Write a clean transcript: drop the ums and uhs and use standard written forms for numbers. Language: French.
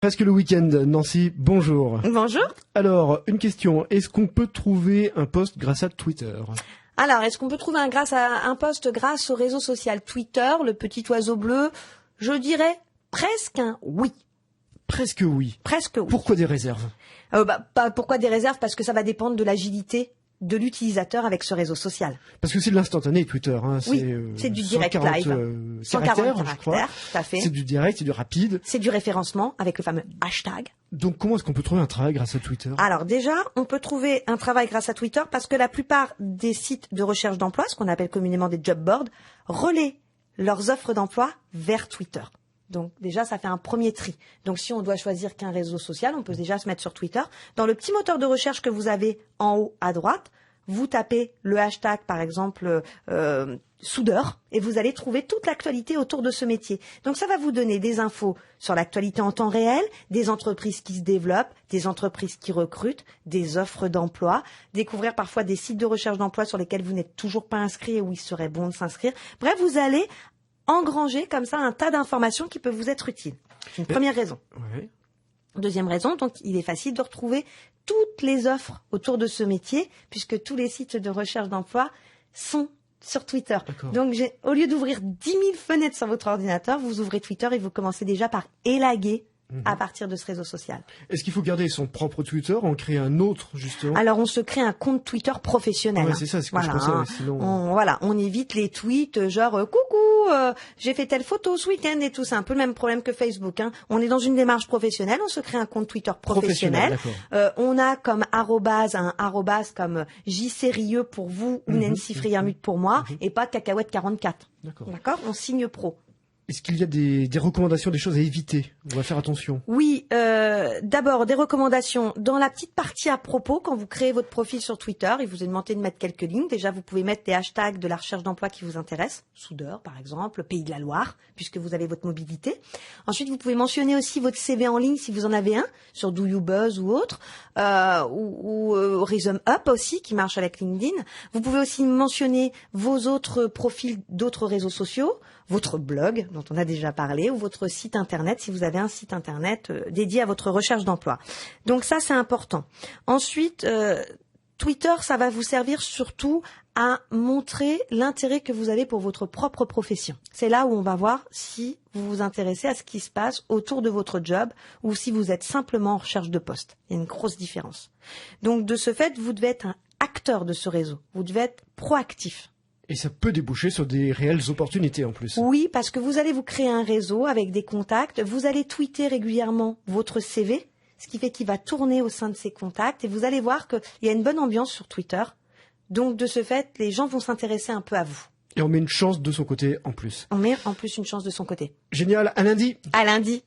Presque le week-end, Nancy, bonjour. Bonjour. Alors, une question, est-ce qu'on peut trouver un post grâce à Twitter ? Alors, est-ce qu'on peut trouver un post grâce au réseau social Twitter, le petit oiseau bleu? Je dirais presque un oui. Presque oui. Presque oui. Pourquoi des réserves ? Pourquoi des réserves? Parce que ça va dépendre de l'agilité de l'utilisateur avec ce réseau social. Parce que c'est de l'instantané, Twitter. Hein. Oui, c'est du direct live. 140 caractères, tout à fait. C'est du direct, c'est du rapide. C'est du référencement avec le fameux hashtag. Donc comment est-ce qu'on peut trouver un travail grâce à Twitter ? Alors déjà, on peut trouver un travail grâce à Twitter parce que la plupart des sites de recherche d'emploi, ce qu'on appelle communément des job boards, relaient leurs offres d'emploi vers Twitter. Donc déjà, ça fait un premier tri. Donc si on doit choisir qu'un réseau social, on peut déjà se mettre sur Twitter. Dans le petit moteur de recherche que vous avez en haut à droite, vous tapez le hashtag, par exemple, soudeur, et vous allez trouver toute l'actualité autour de ce métier. Donc ça va vous donner des infos sur l'actualité en temps réel, des entreprises qui se développent, des entreprises qui recrutent, des offres d'emploi, découvrir parfois des sites de recherche d'emploi sur lesquels vous n'êtes toujours pas inscrit et où il serait bon de s'inscrire. Bref, vous allez engranger comme ça un tas d'informations qui peuvent vous être utiles. C'est une première raison. Ouais. Deuxième raison, donc il est facile de retrouver toutes les offres autour de ce métier puisque tous les sites de recherche d'emploi sont sur Twitter. D'accord. Donc au lieu d'ouvrir 10 000 fenêtres sur votre ordinateur, vous ouvrez Twitter et vous commencez déjà par élaguer à partir de ce réseau social. Est-ce qu'il faut garder son propre Twitter, en créer un autre justement ? Alors on se crée un compte Twitter professionnel. Ouais, c'est ça, c'est ce que je pensais. Sinon... on évite les tweets genre coucou, j'ai fait telle photo ce week-end et tout. C'est un peu le même problème que Facebook. Hein. On est dans une démarche professionnelle, on se crée un compte Twitter professionnel. On a comme arrobase un arrobase comme JCrieux pour vous ou Nancy Friermuth pour moi et pas cacahuète 44. D'accord. On signe pro. Est-ce qu'il y a des recommandations, des choses à éviter ? On va faire attention. Oui, d'abord des recommandations. Dans la petite partie à propos, quand vous créez votre profil sur Twitter, il vous est demandé de mettre quelques lignes. Déjà, vous pouvez mettre des hashtags de la recherche d'emploi qui vous intéressent. Soudeur, par exemple, Pays de la Loire, puisque vous avez votre mobilité. Ensuite, vous pouvez mentionner aussi votre CV en ligne si vous en avez un, sur Do You Buzz ou autre, ou Rhythm Up aussi, qui marche avec LinkedIn. Vous pouvez aussi mentionner vos autres profils d'autres réseaux sociaux, votre blog dont on a déjà parlé ou votre site internet si vous avez un site internet dédié à votre recherche d'emploi. Donc ça, c'est important. Ensuite, Twitter, ça va vous servir surtout à montrer l'intérêt que vous avez pour votre propre profession. C'est là où on va voir si vous vous intéressez à ce qui se passe autour de votre job ou si vous êtes simplement en recherche de poste. Il y a une grosse différence. Donc de ce fait, vous devez être un acteur de ce réseau. Vous devez être proactif. Et ça peut déboucher sur des réelles opportunités en plus. Oui, parce que vous allez vous créer un réseau avec des contacts. Vous allez tweeter régulièrement votre CV, ce qui fait qu'il va tourner au sein de ces contacts. Et vous allez voir qu'il y a une bonne ambiance sur Twitter. Donc, de ce fait, les gens vont s'intéresser un peu à vous. Et on met une chance de son côté en plus. On met en plus une chance de son côté. Génial, à lundi. À lundi.